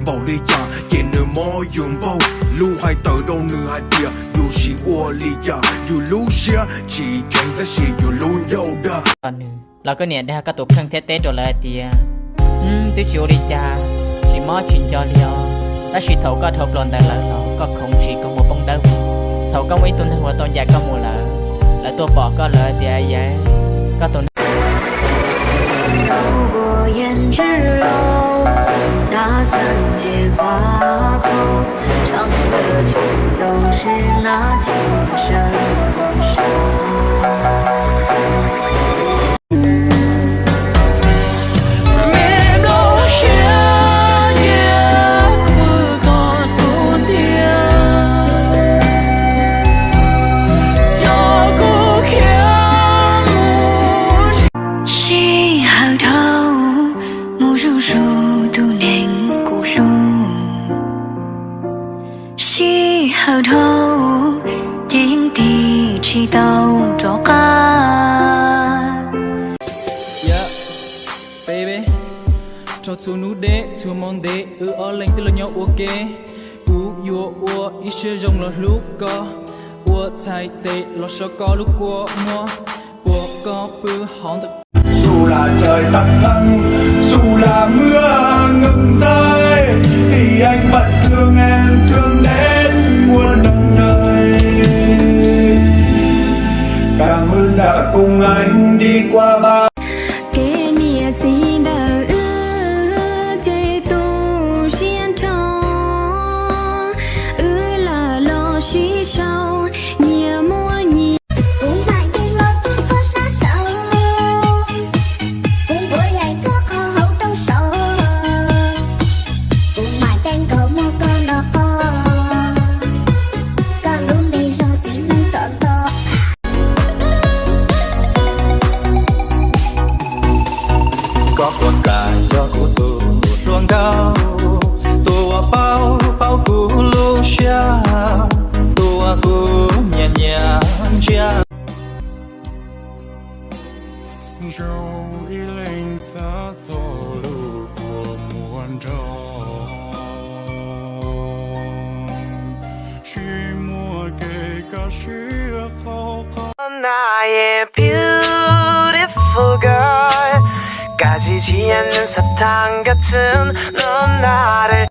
某力呀，也能莫拥抱。路还得到女孩的，有心我力呀，有路线，chỉ cần ta sẽ有路有的。เราก็เนี่ยได้ก็ตกเครื่องเทสตัวเลยเตียตัวจิ๋วลิจ่าchỉ mò chuyện cho liao ta chỉ thầu có thầu plon tại lỡ có không chỉ có một bông đâu thầu có mấy tuần hoa tuần dài có mùa lỡตัวbỏ có lỡ thì ai vậy có tuần 透过胭脂楼，那三界法口，唱的全都是那情深深。hờ thâu tiếng đi chỉ tàu cho ca. Yeah, baby. Cho chú nụ đế, chú mong đế, ở lành tư là nhau ok. Ua ý sẽ rong là lúc có. Ua thay tệ là sao có lúc qua mua. Ua có bư hòn thật. Dù là trời tắt thăng, dù là mưa ngừng rơi, thì anh vẫn thương em, thương đến muôn đời. Cảm ơn đã cùng anh đi qua bao. Dẫu ý linh xa xôi lùi của muôn tròn, chỉ mua kể cả chia khó khăn. I am beautiful girl. 까지지 않는 사탕 같은 넌 나를.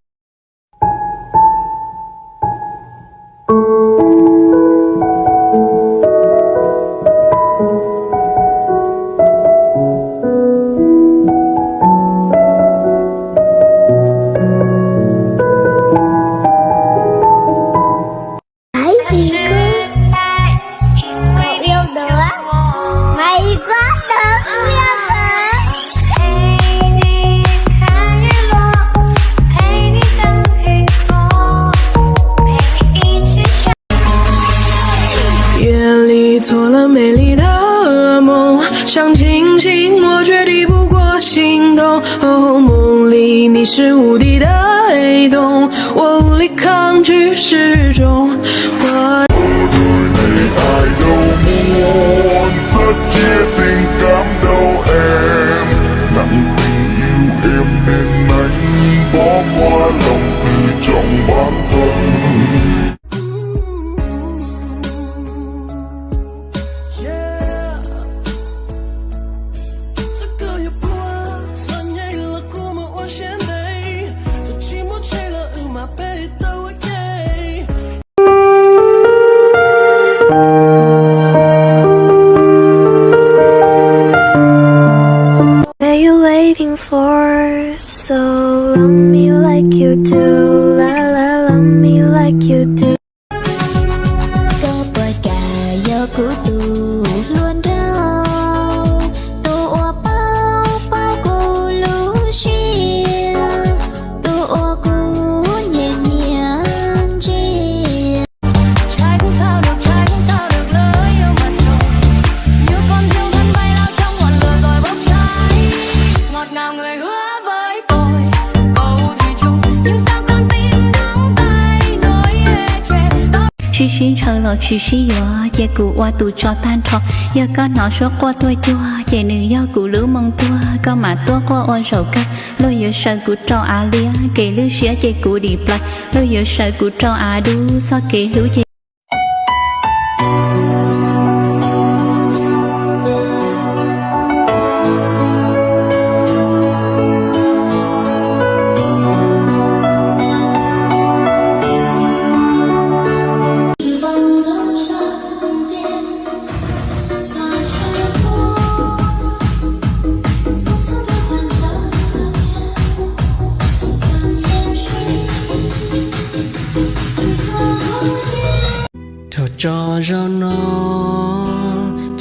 做了美丽的梦，想清醒我却抵不过心动。哦，梦里你是无敌的黑洞，我无力抗拒始终。我ai đâu muốn rất chia tình cảm đâu em, nặng tình yêu em nên anh bỏ qua lòng từ trong bản thân. chỉ xin chờ lo chỉ xin yo giờ cụ qua tụ cho tan thọ giờ có nó suốt qua tôi chua giờ nữ do cụ lứa mong tua có mà tua qua ôn sầu cắt lôi giờ sợ cụ cho à lia kể lưu xía giờ cụ đi play lôi giờ sợ cụ cho à đu sao kể lưu giờ cho rau nó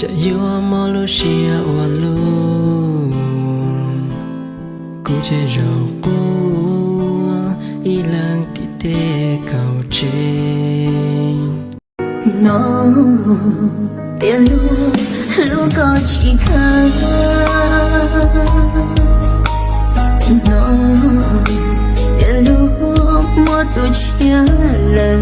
จะยัวมอลูเชียว่าลูกูจะรอกูอีหลังที่เตะเข้าใจ nó tiền lu có chỉ khơi nó tiền lu mua tu chia lời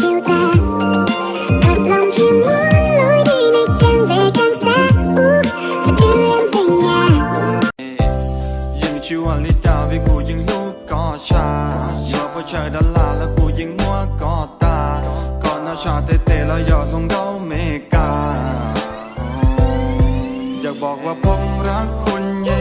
chiều tà thật lòng chỉ muốn lối đi này càng về càng xa và đưa em về nhàยังชิวอันลิจาวิกูยังลูกก็ชาอยู่พอเจอดาราแล้วกูยังมัวก็ตาก่อนเอาชาเตะแล้วหยอดลงโดเมกาอยากบอกว่าผมรักคุณเย่